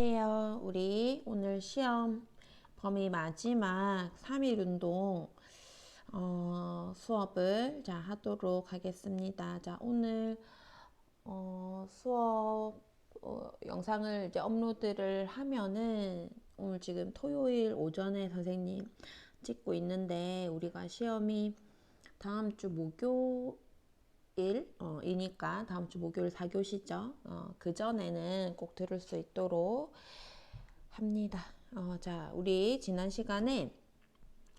안녕하세요. 우리 오늘 시험 범위 마지막 3일 운동 수업을 하도록 하겠습니다. 오늘 수업 영상을 이제 업로드를 하면은 오늘 지금 토요일 오전에 선생님 찍고 있는데 우리가 시험이 다음 주 이니까 다음 주 목요일 4교시죠. 그 전에는 꼭 들을 수 있도록 합니다. 우리 지난 시간에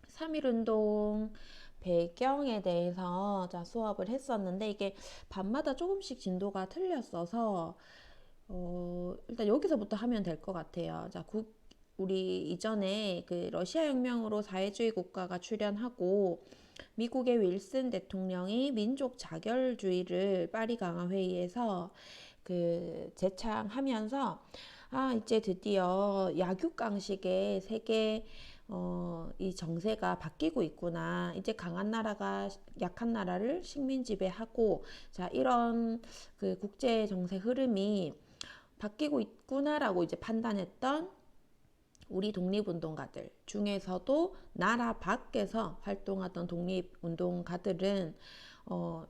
3일 운동 배경에 대해서 수업을 했었는데 이게 밤마다 조금씩 진도가 틀렸어서 일단 여기서부터 하면 될 것 같아요. 우리 이전에 그 러시아 혁명으로 사회주의 국가가 출현하고 미국의 윌슨 대통령이 민족 자결주의를 파리 강화 회의에서 그 제창하면서 이제 드디어 약육강식의 세계 이 정세가 바뀌고 있구나. 이제 강한 나라가 약한 나라를 식민 지배하고 이런 그 국제 정세 흐름이 바뀌고 있구나라고 이제 판단했던 우리 독립운동가들 중에서도 나라 밖에서 활동하던 독립운동가들은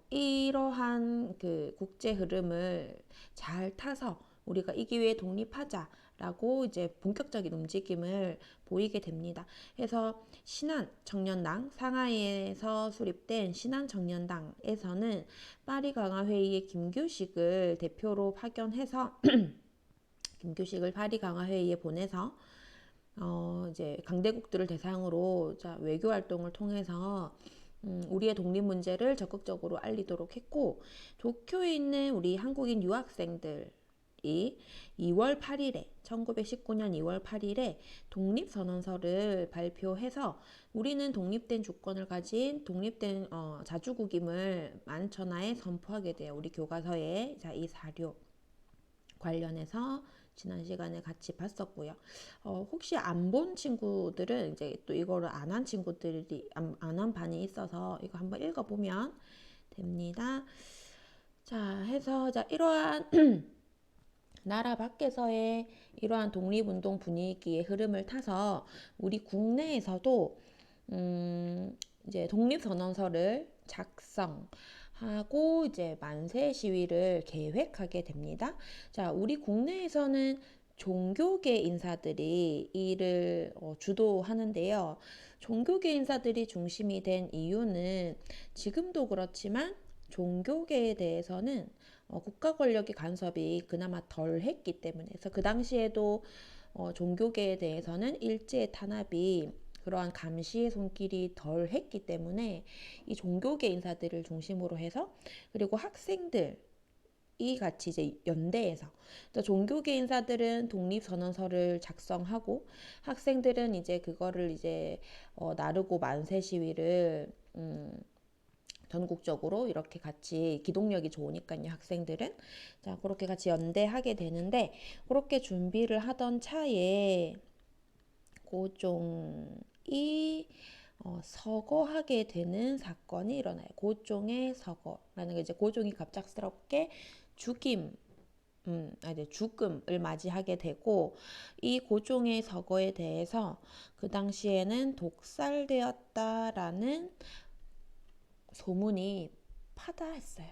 이러한 그 국제 흐름을 잘 타서 우리가 이 기회에 독립하자라고 이제 본격적인 움직임을 보이게 됩니다. 그래서 신한 청년당, 상하이에서 수립된 신한 청년당에서는 파리 강화 회의의 김규식을 대표로 파견해서 김규식을 파리 강화 회의에 보내서 이제 강대국들을 대상으로 외교 활동을 통해서 우리의 독립 문제를 적극적으로 알리도록 했고, 도쿄에 있는 우리 한국인 유학생들이 2월 8일에 1919년 2월 8일에 독립선언서를 발표해서 우리는 독립된 주권을 가진 독립된 자주국임을 만천하에 선포하게 돼요. 우리 교과서에 이 사료 관련해서 지난 시간에 같이 봤었고요. 혹시 안 본 친구들은 이제 또 이거를 안 한 친구들이 안 한 반이 있어서 이거 한번 읽어보면 됩니다. 해서 이러한 나라 밖에서의 이러한 독립운동 분위기의 흐름을 타서 우리 국내에서도 이제 독립선언서를 작성하고 이제 만세 시위를 계획하게 됩니다. 우리 국내에서는 종교계 인사들이 이를 주도하는데요. 종교계 인사들이 중심이 된 이유는 지금도 그렇지만 종교계에 대해서는 국가 권력의 간섭이 그나마 덜 했기 때문에, 그래서 그 당시에도 종교계에 대해서는 일제의 탄압이 그러한 감시의 손길이 덜 했기 때문에 이 종교계 인사들을 중심으로 해서, 그리고 학생들 이 같이 이제 연대해서 종교계 인사들은 독립선언서를 작성하고 학생들은 이제 그거를 이제 나르고 만세 시위를 전국적으로 이렇게 같이 기동력이 좋으니까요, 학생들은. 그렇게 같이 연대하게 되는데, 그렇게 준비를 하던 차에 고종이 서거하게 되는 사건이 일어나요. 고종의 서거라는 게 이제 고종이 갑작스럽게 죽음을 맞이하게 되고, 이 고종의 서거에 대해서 그 당시에는 독살되었다라는 소문이 파다했어요.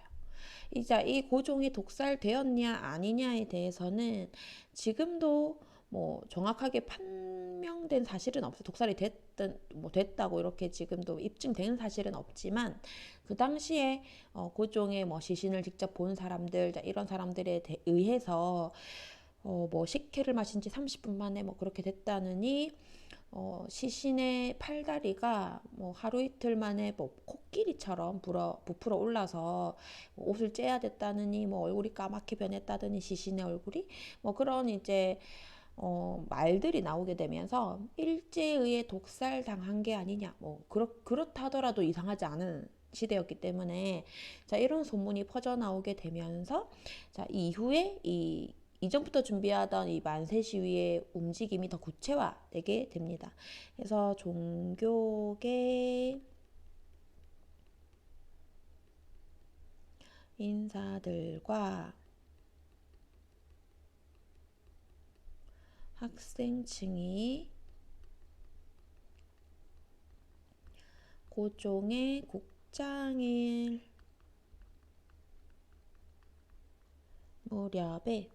이제 이 고종이 독살되었냐 아니냐에 대해서는 지금도 뭐 정확하게 판명된 사실은 없어요. 독살이 됐다고 이렇게 지금도 입증된 사실은 없지만, 그 당시에 고종의 시신을 직접 본 사람들, 이런 사람들에 의해서 뭐 식혜를 마신 지 30분 만에 그렇게 됐다느니, 시신의 팔다리가 하루 이틀 만에 코끼리처럼 부풀어 올라서 옷을 째야 됐다느니, 얼굴이 까맣게 변했다더니 시신의 얼굴이 그런 이제 말들이 나오게 되면서 일제에 의해 독살당한 게 아니냐, 그렇다 하더라도 이상하지 않은 시대였기 때문에 이런 소문이 퍼져나오게 되면서 이후에 이전부터 준비하던 이 만세 시위의 움직임이 더 구체화되게 됩니다. 그래서 종교계 인사들과 학생층이 고종의 국장일 무렵에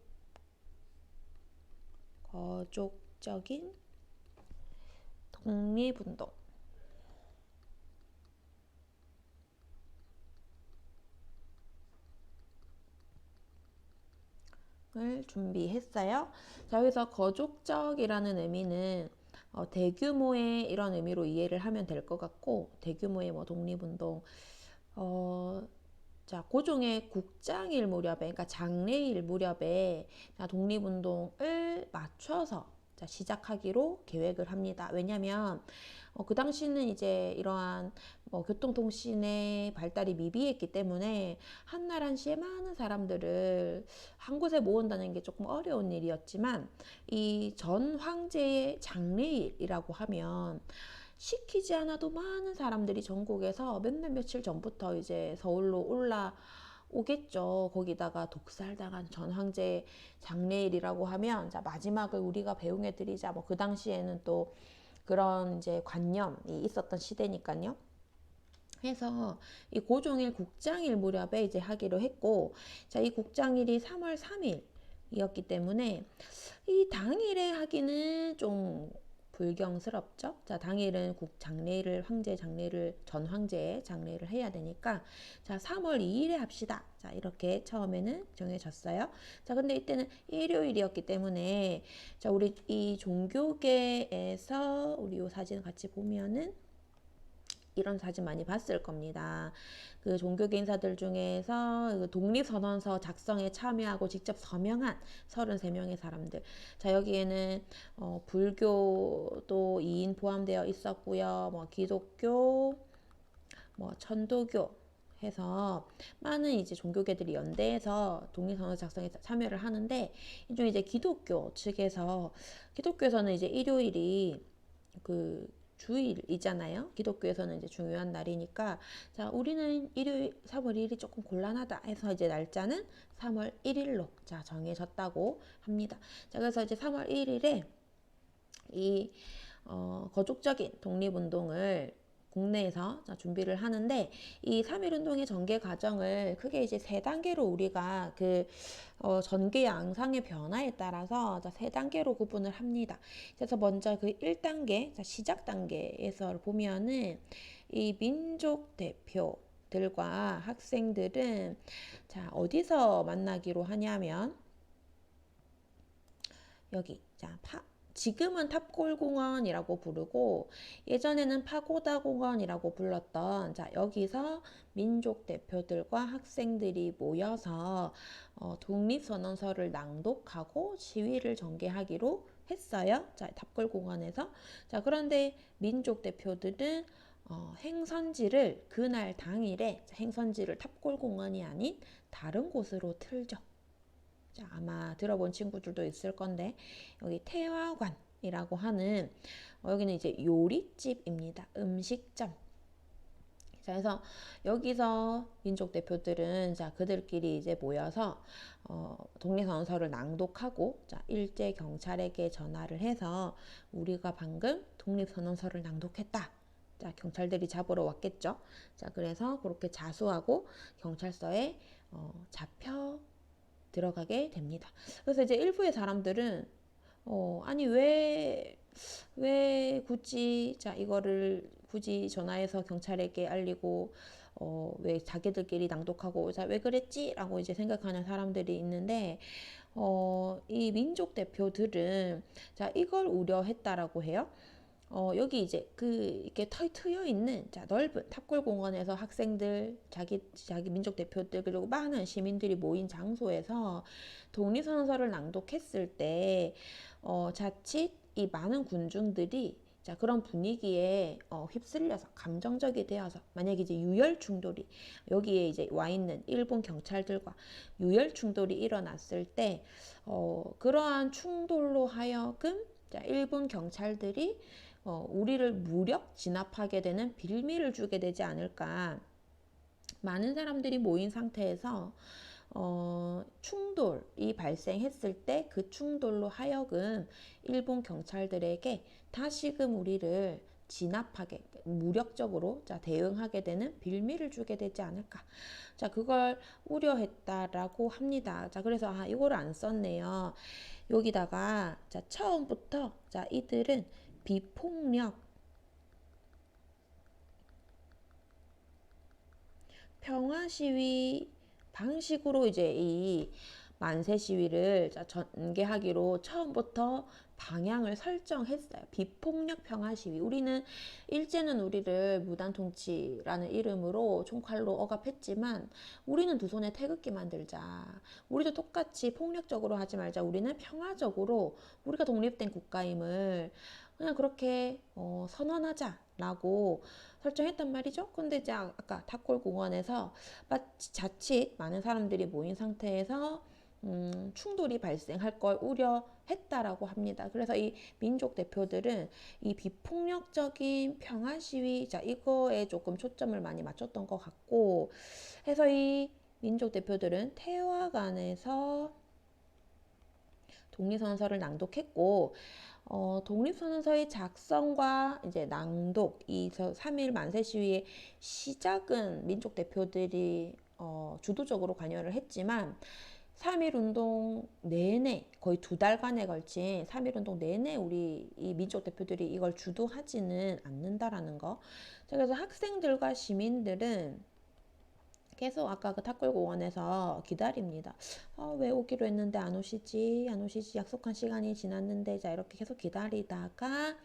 거족적인 독립운동을 준비했어요. 자, 여기서 거족적이라는 의미는 대규모의 이런 의미로 이해를 하면 될 것 같고, 대규모의 뭐 독립운동, 자, 고종의 국장일 무렵에, 그러니까 장래일 무렵에 독립운동을 맞춰서 시작하기로 계획을 합니다. 왜냐하면 그 당시는 이제 이러한 뭐 교통통신의 발달이 미비했기 때문에 한날 한시에 많은 사람들을 한 곳에 모은다는 게 조금 어려운 일이었지만, 이 전 황제의 장래일이라고 하면 시키지 않아도 많은 사람들이 전국에서 몇몇 며칠 전부터 이제 서울로 올라오겠죠. 거기다가 독살당한 전 황제 장례일이라고 하면, 자, 마지막을 우리가 배웅해 드리자. 뭐 그 당시에는 또 그런 이제 관념이 있었던 시대니까요. 해서 이 고종일 국장일 무렵에 이제 하기로 했고, 자, 이 국장일이 3월 3일이었기 때문에 이 당일에 하기는 좀 불경스럽죠. 자, 당일은 장례를 황제 장례를 전 황제의 장례를 해야 되니까, 자, 3월 2일에 합시다. 자, 이렇게 처음에는 정해졌어요. 자, 근데 이때는 일요일이었기 때문에, 자, 우리 이 종교계에서 우리 요 사진 같이 보면은 이런 사진 많이 봤을 겁니다. 그 종교계 인사들 중에서 그 독립선언서 작성에 참여하고 직접 서명한 33명의 사람들. 자, 여기에는 불교도 2인 포함되어 있었고요. 뭐 기독교, 뭐 천도교 해서 많은 이제 종교계들이 연대해서 독립선언서 작성에 참여를 하는데, 이중 이제 기독교 측에서, 기독교에서는 이제 일요일이 그 주일이잖아요. 기독교에서는 이제 중요한 날이니까, 자, 우리는 일요일 3월 1일이 조금 곤란하다 해서 이제 날짜는 3월 1일로 자 정해졌다고 합니다. 자, 그래서 이제 3월 1일에 이 거족적인 독립운동을 국내에서 준비를 하는데, 이 3.1운동의 전개 과정을 크게 이제 세 단계로 우리가 그 전개 양상의 변화에 따라서 세 단계로 구분을 합니다. 그래서 먼저 그 1단계, 시작 단계에서 보면은 이 민족 대표들과 학생들은 자, 어디서 만나기로 하냐면, 여기, 자, 지금은 탑골공원이라고 부르고 예전에는 파고다공원이라고 불렀던, 자, 여기서 민족 대표들과 학생들이 모여서 독립선언서를 낭독하고 시위를 전개하기로 했어요. 자, 탑골공원에서. 자, 그런데 민족 대표들은 행선지를 그날 당일에 행선지를 탑골공원이 아닌 다른 곳으로 틀죠. 자, 아마 들어본 친구들도 있을 건데, 여기 태화관이라고 하는 여기는 이제 요리집입니다. 음식점. 자, 그래서 여기서 민족 대표들은 자, 그들끼리 이제 모여서 독립선언서를 낭독하고, 자, 일제 경찰에게 전화를 해서 우리가 방금 독립선언서를 낭독했다. 자, 경찰들이 잡으러 왔겠죠. 자, 그래서 그렇게 자수하고 경찰서에 잡혀 들어가게 됩니다. 그래서 이제 일부의 사람들은 아니 왜 굳이 자 이거를 굳이 전화해서 경찰에게 알리고 왜 자기들끼리 낭독하고 자 왜 그랬지? 라고 이제 생각하는 사람들이 있는데, 이 민족 대표들은 자 이걸 우려했다라고 해요. 여기 이제 이렇게 트여 있는 자 넓은 탑골공원에서 학생들, 자기 민족 대표들, 그리고 많은 시민들이 모인 장소에서 독립선언서를 낭독했을 때 자칫 이 많은 군중들이 자 그런 분위기에 휩쓸려서 감정적이 되어서, 만약에 이제 유혈 충돌이, 여기에 이제 와 있는 일본 경찰들과 유혈 충돌이 일어났을 때 그러한 충돌로 하여금 자 일본 경찰들이 우리를 무력 진압하게 되는 빌미를 주게 되지 않을까. 많은 사람들이 모인 상태에서 충돌이 발생했을 때 그 충돌로 하여금 일본 경찰들에게 다시금 우리를 진압하게 무력적으로 자 대응하게 되는 빌미를 주게 되지 않을까. 자 그걸 우려했다라고 합니다. 자 그래서 이거를 안 썼네요. 여기다가 자 처음부터 자 이들은 비폭력 평화 시위 방식으로 이제 이 만세 시위를 전개하기로 처음부터 방향을 설정했어요. 비폭력 평화 시위. 우리는 일제는 우리를 무단 통치라는 이름으로 총칼로 억압했지만 우리는 두 손에 태극기 만들자. 우리도 똑같이 폭력적으로 하지 말자. 우리는 평화적으로 우리가 독립된 국가임을 그냥 그렇게 선언하자라고 설정했단 말이죠. 근데 이제 아까 탑골공원에서 자칫 많은 사람들이 모인 상태에서 충돌이 발생할 걸 우려했다라고 합니다. 그래서 이 민족 대표들은 이 비폭력적인 평화 시위, 자 이거에 조금 초점을 많이 맞췄던 것 같고, 해서 이 민족 대표들은 태화관에서 독립선언서를 낭독했고, 독립선언서의 작성과 이제 낭독, 이 3일 만세 시위의 시작은 민족 대표들이 주도적으로 관여를 했지만 3.1 운동 내내 거의 2달간에 걸친 3.1 운동 내내 우리 이 민족 대표들이 이걸 주도하지는 않는다라는 거. 그래서 학생들과 시민들은 계속 아까 그 탑골공원에서 기다립니다. 왜 오기로 했는데 안 오시지? 안 오시지? 약속한 시간이 지났는데 자 이렇게 계속 기다리다가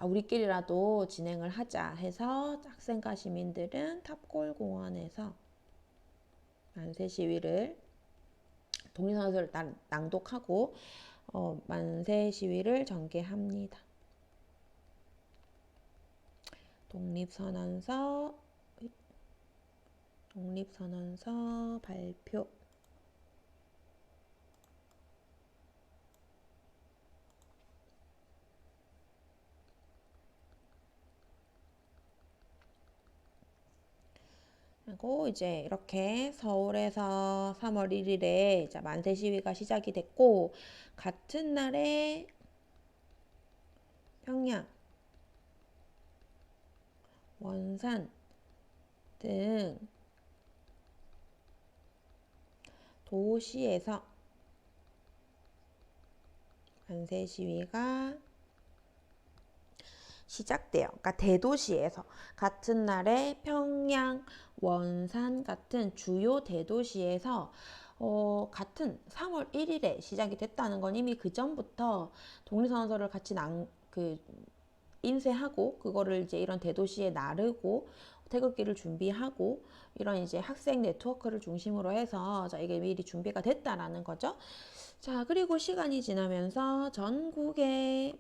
우리끼리라도 진행을 하자 해서 학생과 시민들은 탑골공원에서 만세 시위를 독립선언서를 낭독하고 만세 시위를 전개합니다. 독립선언서 발표. 그리고 이제 이렇게 서울에서 3월 1일에 만세 시위가 시작이 됐고, 같은 날에 평양, 원산 등 도시에서 만세 시위가 시작돼요. 그러니까 대도시에서 같은 날에 평양, 원산 같은 주요 대도시에서 같은 3월 1일에 시작이 됐다는 건 이미 그 전부터 독립선언서를 같이 인쇄하고 그거를 이제 이런 대도시에 나르고 태극기를 준비하고 이런 이제 학생 네트워크를 중심으로 해서 자 이게 미리 준비가 됐다라는 거죠. 자 그리고 시간이 지나면서 전국의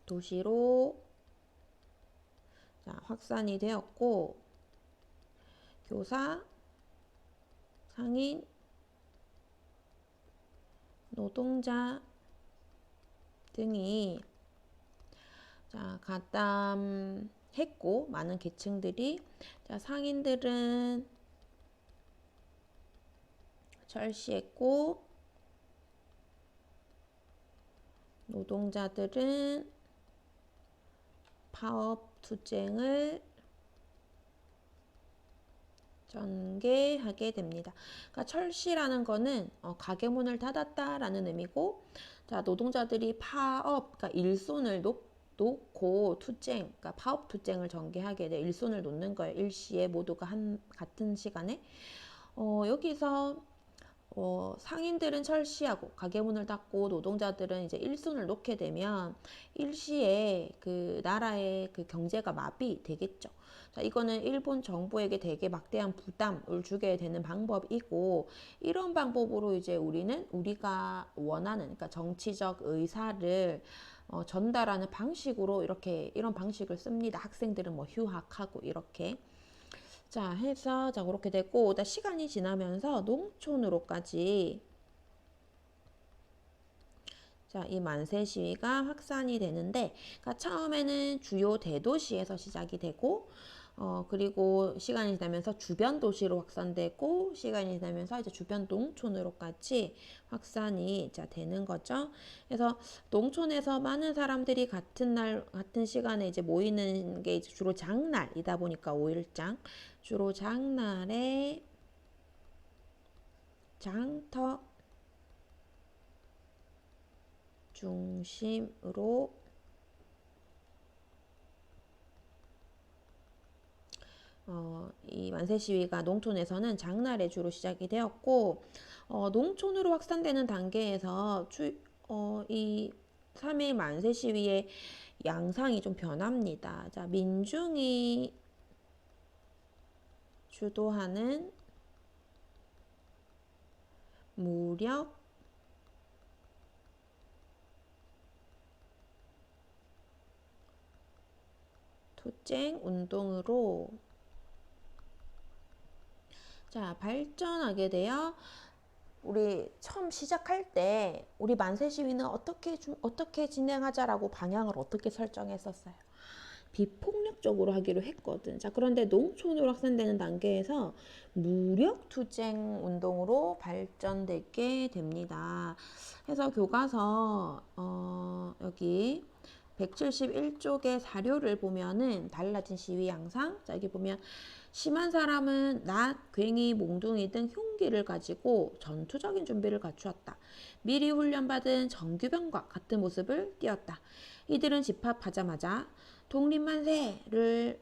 도시로 자, 확산이 되었고 교사, 상인, 노동자 등이 자, 가담했고 많은 계층들이 자, 상인들은 철시했고 노동자들은 파업 투쟁을 전개하게 됩니다. 그러니까 철시라는 거는 가게 문을 닫았다라는 의미고, 자 노동자들이 파업, 그러니까 일손을 놓고 투쟁, 그러니까 파업 투쟁을 전개하게 돼 일손을 놓는 거예요. 일시에 모두가 같은 시간에 여기서 상인들은 철시하고 가게 문을 닫고 노동자들은 이제 일손을 놓게 되면 일시에 그 나라의 그 경제가 마비되겠죠. 자, 이거는 일본 정부에게 되게 막대한 부담을 주게 되는 방법이고, 이런 방법으로 이제 우리는 우리가 원하는 그러니까 정치적 의사를 전달하는 방식으로 이런 방식을 씁니다. 학생들은 뭐 휴학하고 이렇게. 자, 해서 자 그렇게 되고 시간이 지나면서 농촌으로까지 자, 이 만세 시위가 확산이 되는데, 그러니까 처음에는 주요 대도시에서 시작이 되고 그리고 시간이 지나면서 주변 도시로 확산되고 시간이 지나면서 이제 주변 농촌으로까지 확산이 자 되는 거죠. 그래서 농촌에서 많은 사람들이 같은 날 같은 시간에 이제 모이는 게 이제 주로 장날이다 보니까 5일장 주로 장날에 장터 중심으로 이 만세 시위가 농촌에서는 장날에 주로 시작이 되었고 농촌으로 확산되는 단계에서 이 3일 만세 시위의 양상이 좀 변합니다. 자, 민중이 주도하는 무력 투쟁 운동으로 자, 발전하게 되어 우리 처음 시작할 때 우리 만세 시위는 어떻게 진행하자라고 방향을 어떻게 설정했었어요? 비폭력적으로 하기로 했거든. 자, 그런데 농촌으로 확산되는 단계에서 무력 투쟁 운동으로 발전되게 됩니다. 그래서 교과서 여기 171쪽의 사료를 보면은 달라진 시위 양상. 자, 여기 보면 심한 사람은 낫, 괭이, 몽둥이 등 흉기를 가지고 전투적인 준비를 갖추었다. 미리 훈련받은 정규병과 같은 모습을 띄었다. 이들은 집합하자마자 독립만세를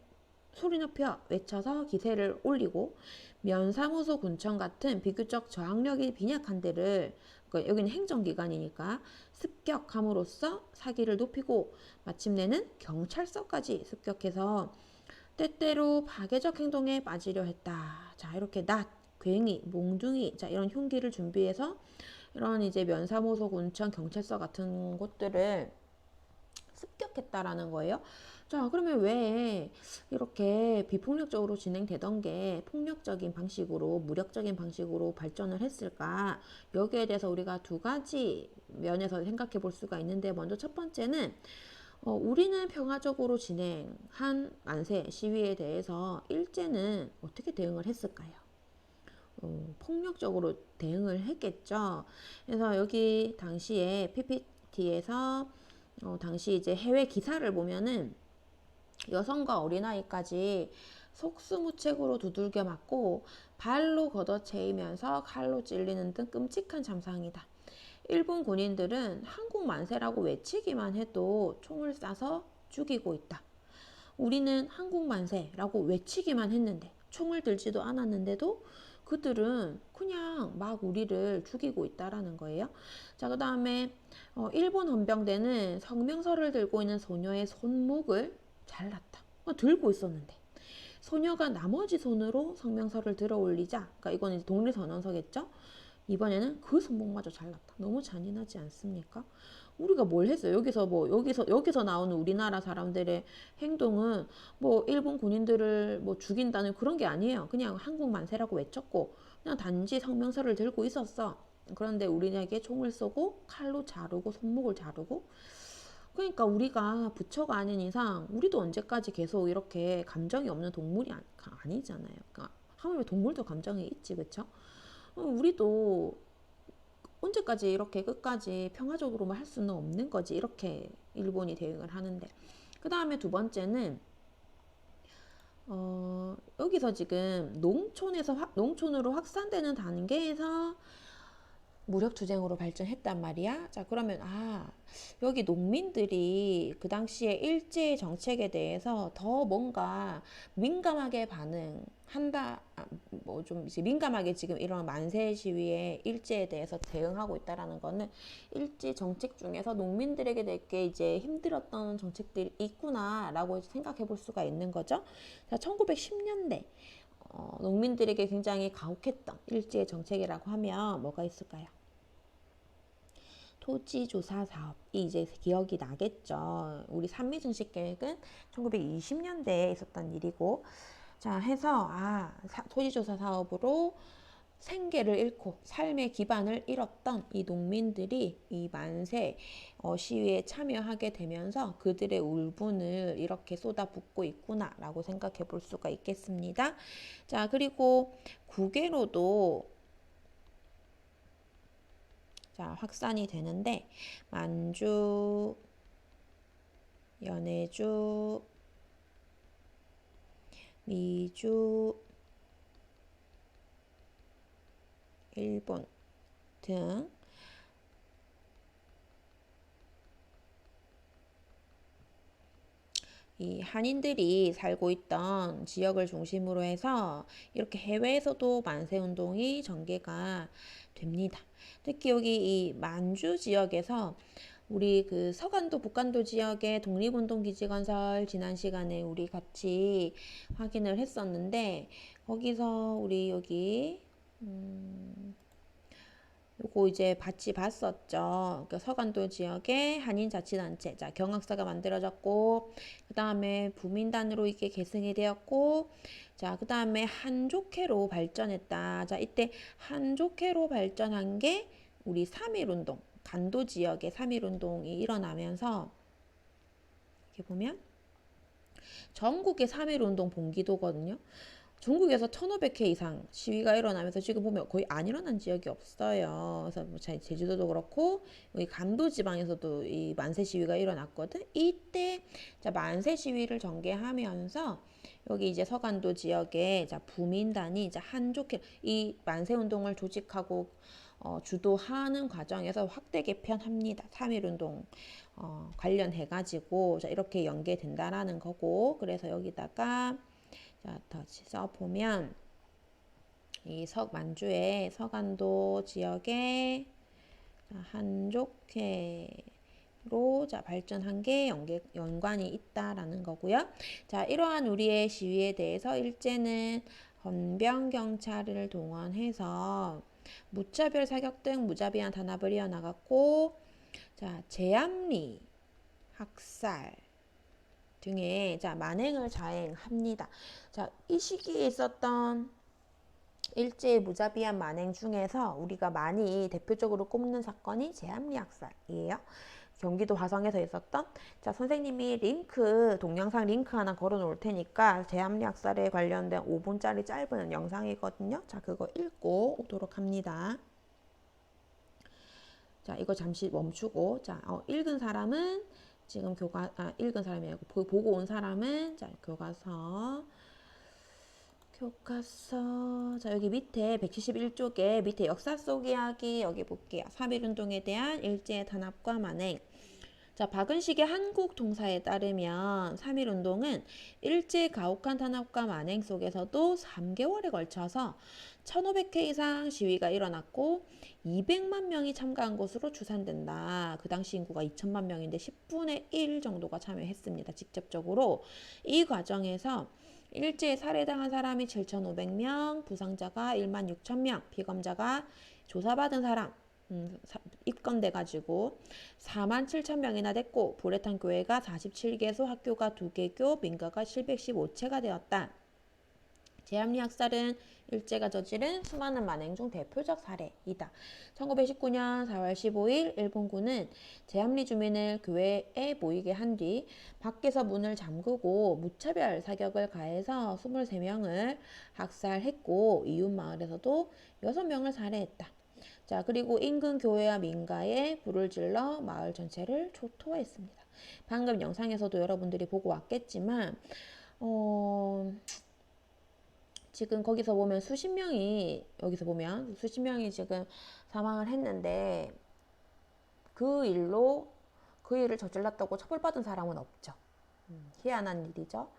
소리 높여 외쳐서 기세를 올리고 면사무소 군청 같은 비교적 저항력이 빈약한 데를 여기는 행정기관이니까 습격함으로써 사기를 높이고 마침내는 경찰서까지 습격해서 때때로 파괴적 행동에 빠지려 했다. 자, 이렇게 낫, 괭이, 몽둥이, 자, 이런 흉기를 준비해서 이런 이제 면사무소, 군청, 경찰서 같은 곳들을 습격했다라는 거예요. 자, 그러면 왜 이렇게 비폭력적으로 진행되던 게 폭력적인 방식으로, 무력적인 방식으로 발전을 했을까? 여기에 대해서 우리가 두 가지 면에서 생각해 볼 수가 있는데, 먼저 첫 번째는 우리는 평화적으로 진행한 만세 시위에 대해서 일제는 어떻게 대응을 했을까요? 폭력적으로 대응을 했겠죠. 그래서 여기 당시에 PPT에서 당시 이제 해외 기사를 보면은 여성과 어린아이까지 속수무책으로 두들겨 맞고 발로 걷어채이면서 칼로 찔리는 등 끔찍한 참상이다. 일본 군인들은 한국 만세라고 외치기만 해도 총을 쏴서 죽이고 있다. 우리는 한국 만세라고 외치기만 했는데 총을 들지도 않았는데도 그들은 그냥 막 우리를 죽이고 있다라는 거예요. 자, 그 다음에 일본 헌병대는 성명서를 들고 있는 소녀의 손목을 잘랐다. 들고 있었는데 소녀가 나머지 손으로 성명서를 들어 올리자, 그러니까 이건 이제 독립선언서겠죠. 이번에는 그 손목마저 잘랐다. 너무 잔인하지 않습니까? 우리가 뭘 했어요? 여기서 나오는 우리나라 사람들의 행동은 뭐 일본 군인들을 뭐 죽인다는 그런 게 아니에요. 그냥 한국 만세라고 외쳤고 그냥 단지 성명서를 들고 있었어. 그런데 우리에게 총을 쏘고 칼로 자르고 손목을 자르고, 그러니까 우리가 부처가 아닌 이상 우리도 언제까지 계속 이렇게 감정이 없는 동물이 아니잖아요. 그러니까 하물며 동물도 감정이 있지, 그렇죠? 우리도 언제까지 이렇게 끝까지 평화적으로만 할 수는 없는 거지. 이렇게 일본이 대응을 하는데. 그 다음에 두 번째는 여기서 지금 농촌으로 확산되는 단계에서 무력투쟁으로 발전했단 말이야. 자, 그러면 여기 농민들이 그 당시에 일제 정책에 대해서 더 뭔가 민감하게 반응한다, 뭐 좀 이제 민감하게 지금 이런 만세 시위에 일제에 대해서 대응하고 있다라는 거는 일제 정책 중에서 농민들에게 되게 이제 힘들었던 정책들이 있구나라고 생각해 볼 수가 있는 거죠. 자, 1910년대 농민들에게 굉장히 가혹했던 일제의 정책이라고 하면 뭐가 있을까요? 토지조사 사업이 이제 기억이 나겠죠. 우리 산미증식 계획은 1920년대에 있었던 일이고, 자, 해서 토지조사 사업으로 생계를 잃고 삶의 기반을 잃었던 이 농민들이 이 만세 시위에 참여하게 되면서 그들의 울분을 이렇게 쏟아붓고 있구나라고 생각해 볼 수가 있겠습니다. 자, 그리고 국외로도 자, 확산이 되는데 만주, 연해주, 미주, 일본 등 이 한인들이 살고 있던 지역을 중심으로 해서 이렇게 해외에서도 만세운동이 전개가 됩니다. 특히 여기 이 만주 지역에서 우리 그 서간도 북간도 지역의 독립운동기지 건설 지난 시간에 우리 같이 확인을 했었는데 거기서 우리 여기 요거 이제 같이 봤었죠. 그 서간도 지역의 한인자치단체, 자, 경학사가 만들어졌고, 그 다음에 부민단으로 이게 계승이 되었고, 자, 그 다음에 한족회로 발전했다. 자, 이때 한족회로 발전한 게 우리 3.1운동, 간도 지역의 3.1운동이 일어나면서, 이렇게 보면, 전국의 3.1운동 봉기도거든요. 전국에서 1,500회 이상 시위가 일어나면서 지금 보면 거의 안 일어난 지역이 없어요. 그래서 뭐 제주도도 그렇고 여기 간도 지방에서도 이 만세 시위가 일어났거든. 이때 자 만세 시위를 전개하면서 여기 이제 서간도 지역에 자 부민단이 이제 한족회 이 만세 운동을 조직하고 주도하는 과정에서 확대 개편합니다. 3.1운동 관련해가지고 자 이렇게 연계된다라는 거고 그래서 여기다가 자, 다시 써보면 이 만주의 서간도 지역에 한족회로 자, 발전한 게 연관이 있다라는 거고요. 자, 이러한 우리의 시위에 대해서 일제는 헌병경찰을 동원해서 무차별 사격 등 무자비한 단합을 이어나갔고 자, 제압리, 학살 등의 자, 만행을 자행합니다. 자, 이 시기에 있었던 일제의 무자비한 만행 중에서 우리가 많이 대표적으로 꼽는 사건이 제압리 학살이에요. 경기도 화성에서 있었던 자 선생님이 동영상 링크 하나 걸어 놓을 테니까 제압리 학살에 관련된 5분짜리 짧은 영상이거든요. 자 그거 읽고 오도록 합니다. 자 이거 잠시 멈추고 자 읽은 사람은 지금 읽은 사람이 아니고 보고 온 사람은 자 교과서 자 여기 밑에 171쪽에 밑에 역사 속 이야기 여기 볼게요. 3.1운동에 대한 일제의 단합과 만행. 자 박은식의 한국 동사에 따르면 3.1운동은 일제 가혹한 탄압과 만행 속에서도 3개월에 걸쳐서 1,500회 이상 시위가 일어났고 200만 명이 참가한 것으로 추산된다. 그 당시 인구가 2천만 명인데 10분의 1 정도가 참여했습니다. 직접적으로 이 과정에서 일제에 살해당한 사람이 7,500명, 부상자가 16,000명, 피검자가 조사받은 사람 입건돼가지고 47,000명이나 됐고 불에 탄 교회가 47개소, 학교가 2개교, 민가가 715채가 되었다. 제압리 학살은 일제가 저지른 수많은 만행 중 대표적 사례이다. 1919년 4월 15일 일본군은 제압리 주민을 교회에 모이게 한 뒤 밖에서 문을 잠그고 무차별 사격을 가해서 23명을 학살했고 이웃 마을에서도 6명을 살해했다. 자 그리고 인근 교회와 민가에 불을 질러 마을 전체를 초토화했습니다. 방금 영상에서도 여러분들이 보고 왔겠지만 지금 거기서 보면 여기서 보면 수십 명이 지금 사망을 했는데 그 일을 저질렀다고 처벌받은 사람은 없죠. 희한한 일이죠.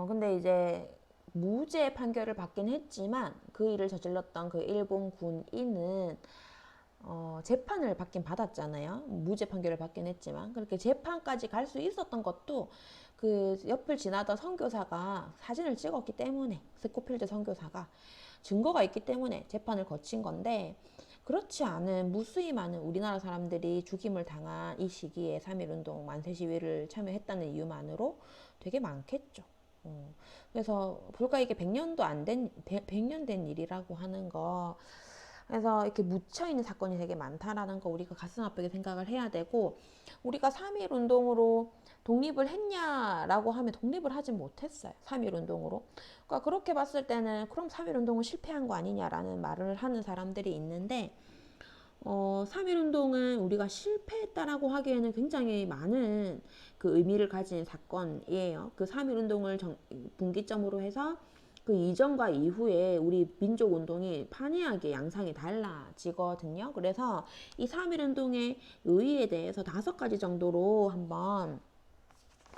근데 이제 무죄 판결을 받긴 했지만 그 일을 저질렀던 그 일본 군인은 재판을 받긴 받았잖아요. 무죄 판결을 받긴 했지만 그렇게 재판까지 갈 수 있었던 것도 그 옆을 지나던 선교사가 사진을 찍었기 때문에 스코필드 선교사가 증거가 있기 때문에 재판을 거친 건데 그렇지 않은 무수히 많은 우리나라 사람들이 죽임을 당한 이 시기에 3.1운동 만세 시위를 참여했다는 이유만으로 되게 많겠죠. 그래서 불과 이게 100년도 안 된, 100년 된 일이라고 하는 거. 그래서 이렇게 묻혀있는 사건이 되게 많다라는 거 우리가 가슴 아프게 생각을 해야 되고, 우리가 3.1 운동으로 독립을 했냐라고 하면 독립을 하진 못했어요. 3.1 운동으로. 그러니까 그렇게 봤을 때는 그럼 3.1 운동은 실패한 거 아니냐라는 말을 하는 사람들이 있는데, 3.1 운동은 우리가 실패했다라고 하기에는 굉장히 많은 그 의미를 가진 사건이에요. 그 3.1 운동을 분기점으로 해서 그 이전과 이후에 우리 민족 운동이 판이하게 양상이 달라지거든요. 그래서 이 3.1 운동의 의의에 대해서 5가지 정도로 한번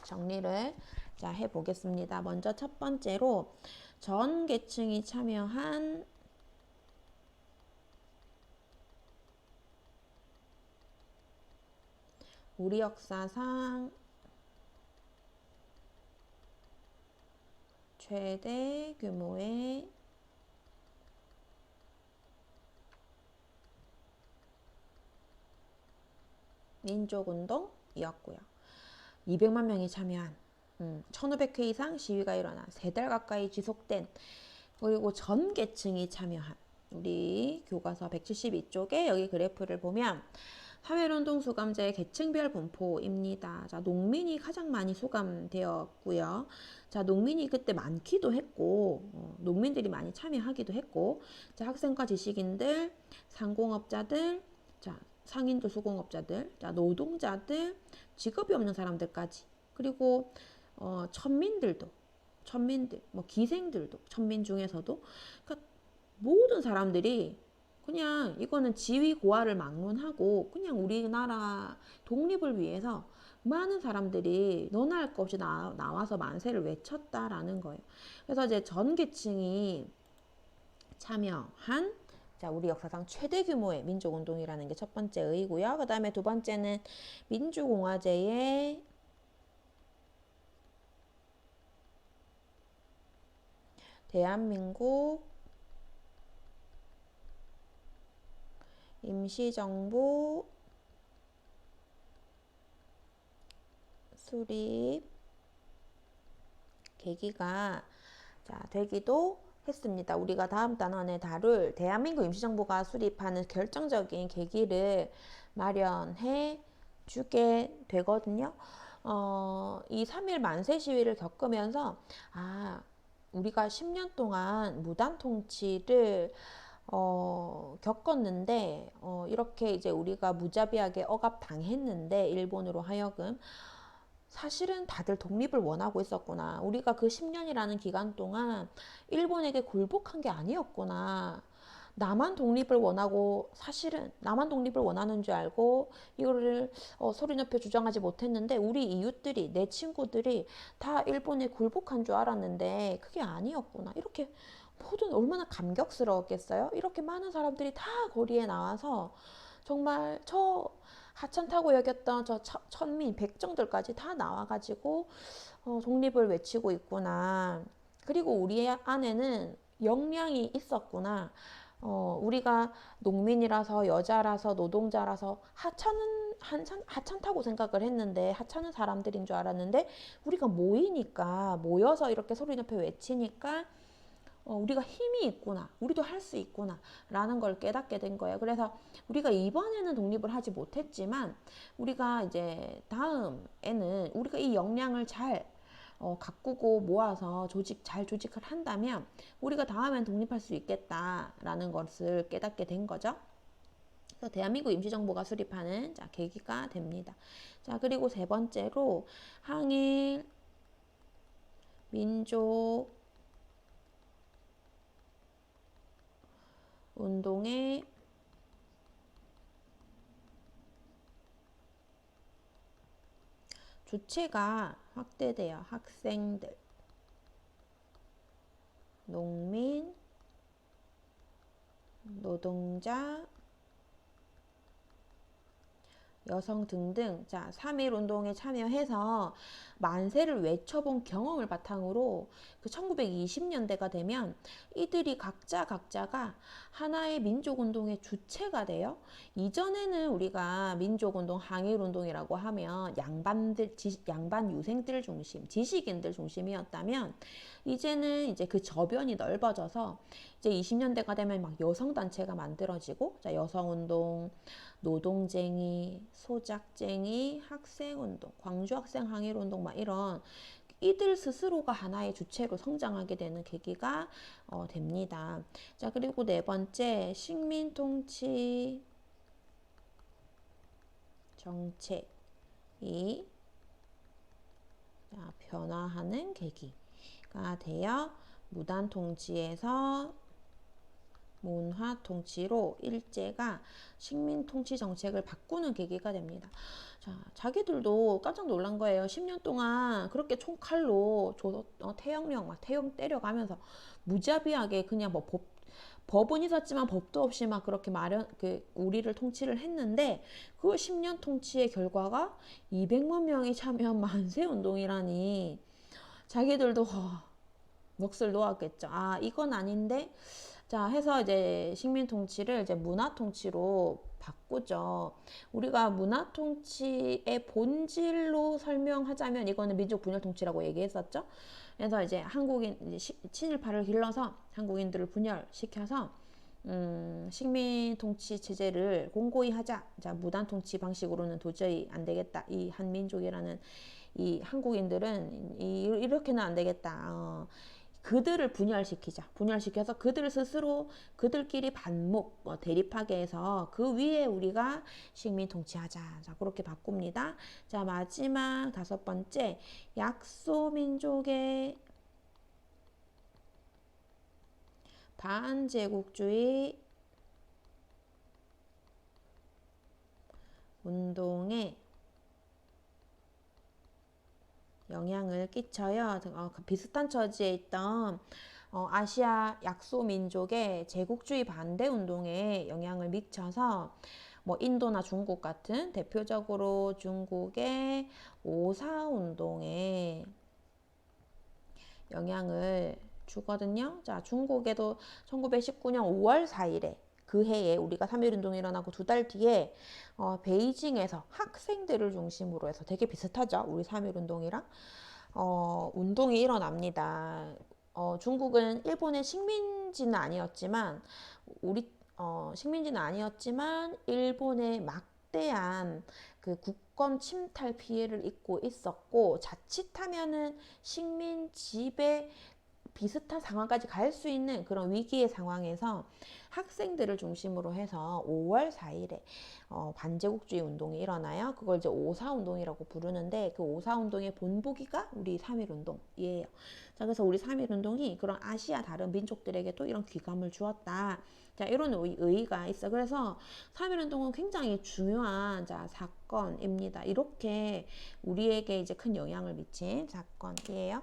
정리를 자 해보겠습니다. 먼저 첫 번째로 전 계층이 참여한 우리 역사상 최대 규모의 민족운동이었고요. 200만 명이 참여한 1500회 이상 시위가 일어나 3달 가까이 지속된, 그리고 전 계층이 참여한, 우리 교과서 172쪽에 여기 그래프를 보면 3.1 운동 수감자의 계층별 분포입니다. 자, 농민이 가장 많이 수감되었고요. 자, 농민이 그때 많기도 했고, 농민들이 많이 참여하기도 했고, 자, 학생과 지식인들, 상공업자들, 자, 상인도 수공업자들, 자, 노동자들, 직업이 없는 사람들까지, 그리고 천민들, 뭐 기생들도, 천민 중에서도, 그러니까 모든 사람들이 그냥 이거는 지위 고하를 막론하고 그냥 우리나라 독립을 위해서 많은 사람들이 너나 할 것 없이 나와서 만세를 외쳤다라는 거예요. 그래서 이제 전 계층이 참여한, 자, 우리 역사상 최대 규모의 민족운동이라는 게 첫 번째 의고요. 그 다음에 두 번째는 민주공화제의 대한민국 임시정부 수립 계기가 자 되기도 했습니다. 우리가 다음 단원에 다룰 대한민국 임시정부가 수립하는 결정적인 계기를 마련해 주게 되거든요. 이 3.1 만세 시위를 겪으면서 우리가 10년 동안 무단 통치를 겪었는데, 이렇게 이제 우리가 무자비하게 억압당했는데, 일본으로 하여금, 사실은 다들 독립을 원하고 있었구나. 우리가 그 10년이라는 기간 동안 일본에게 굴복한 게 아니었구나. 나만 독립을 원하고, 사실은 나만 독립을 원하는 줄 알고 이거를 소리 높여 주장하지 못했는데, 우리 이웃들이, 내 친구들이 다 일본에 굴복한 줄 알았는데 그게 아니었구나. 이렇게 모든, 얼마나 감격스러웠겠어요. 이렇게 많은 사람들이 다 거리에 나와서 정말 저 하찮다고 여겼던 저 천민, 백정들까지 다 나와가지고 독립을 외치고 있구나. 그리고 우리 안에는 역량이 있었구나. 우리가 농민이라서, 여자라서, 노동자라서 하찮다고 생각을 했는데, 하찮은 사람들인 줄 알았는데, 우리가 모여서 이렇게 소리 높여 외치니까 우리가 힘이 있구나, 우리도 할 수 있구나 라는 걸 깨닫게 된 거예요. 그래서 우리가 이번에는 독립을 하지 못했지만, 우리가 이제 다음에는 우리가 이 역량을 잘 가꾸고 모아서 잘 조직을 한다면 우리가 다음엔 독립할 수 있겠다라는 것을 깨닫게 된 거죠. 그래서 대한민국 임시정부가 수립하는 자, 계기가 됩니다. 자, 그리고 세 번째로 항일 민족 운동의 주체가 확대돼요. 학생들, 농민, 노동자, 여성 등등 자 3.1 운동에 참여해서 만세를 외쳐본 경험을 바탕으로 그 1920년대가 되면 이들이 각자가 하나의 민족운동의 주체가 돼요. 이전에는 우리가 민족운동, 항일운동이라고 하면 양반 유생들 중심, 지식인들 중심이었다면 이제는 이제 그 저변이 넓어져서 이제 20년대가 되면 막 여성단체가 만들어지고 자 여성운동, 노동쟁이, 소작쟁이, 학생운동, 광주학생 항일운동 막 이런 이들 스스로가 하나의 주체로 성장하게 되는 계기가 됩니다. 자 그리고 네 번째 식민통치 정책이 변화하는 계기가 되어 무단통치에서 문화통치로 일제가 식민통치 정책을 바꾸는 계기가 됩니다. 자, 자기들도 깜짝 놀란 거예요. 10년 동안 그렇게 총칼로 태영령 막 태영 때려가면서 무자비하게 그냥 뭐 법은 있었지만 법도 없이 막 그렇게 우리를 통치를 했는데 그 10년 통치의 결과가 200만 명이 참여한 만세운동이라니 자기들도 넋을 놓았겠죠. 아 이건 아닌데 자 해서 이제 식민 통치를 이제 문화 통치로 바꾸죠. 우리가 문화 통치의 본질로 설명하자면 이거는 민족 분열 통치라고 얘기했었죠. 그래서 이제 한국인 친일파를 길러서 한국인들을 분열시켜서 식민 통치 체제를 공고히 하자. 자 무단 통치 방식으로는 도저히 안 되겠다. 이 한민족이라는 이 한국인들은 이렇게는 안 되겠다. 그들을 분열시켜서 그들 스스로 그들끼리 반목 대립하게 해서 그 위에 우리가 식민 통치하자. 자 그렇게 바꿉니다. 자 마지막 다섯 번째 약소민족의 반제국주의 운동에 영향을 끼쳐요. 비슷한 처지에 있던 아시아 약소민족의 제국주의 반대 운동에 영향을 미쳐서 뭐 인도나 중국 같은 대표적으로 중국의 오사운동에 영향을 주거든요. 자, 중국에도 1919년 5월 4일에 그 해에 우리가 3.1운동이 일어나고 두 달 뒤에 베이징에서 학생들을 중심으로 해서 되게 비슷하죠. 우리 3.1운동이랑 운동이 일어납니다. 중국은 일본의 식민지는 아니었지만 식민지는 아니었지만 일본의 막대한 그 국권 침탈 피해를 입고 있었고 자칫하면은 식민 지배 비슷한 상황까지 갈 수 있는 그런 위기의 상황에서 학생들을 중심으로 해서 5월 4일에 반제국주의 운동이 일어나요. 그걸 이제 오사운동이라고 부르는데 그 오사운동의 본보기가 우리 3.1운동이에요. 자, 그래서 우리 3.1운동이 그런 아시아 다른 민족들에게도 이런 귀감을 주었다. 자, 이런 의의가 있어. 그래서 3.1운동은 굉장히 중요한 사건입니다. 이렇게 우리에게 이제 큰 영향을 미친 사건이에요.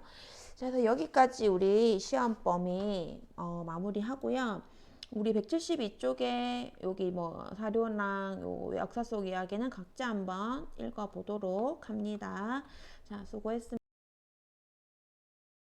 그래서 여기까지 우리 시험 범위 마무리하고요. 우리 172쪽에 여기 뭐 사료랑 요 역사 속 이야기는 각자 한번 읽어보도록 합니다. 자, 수고했습니다.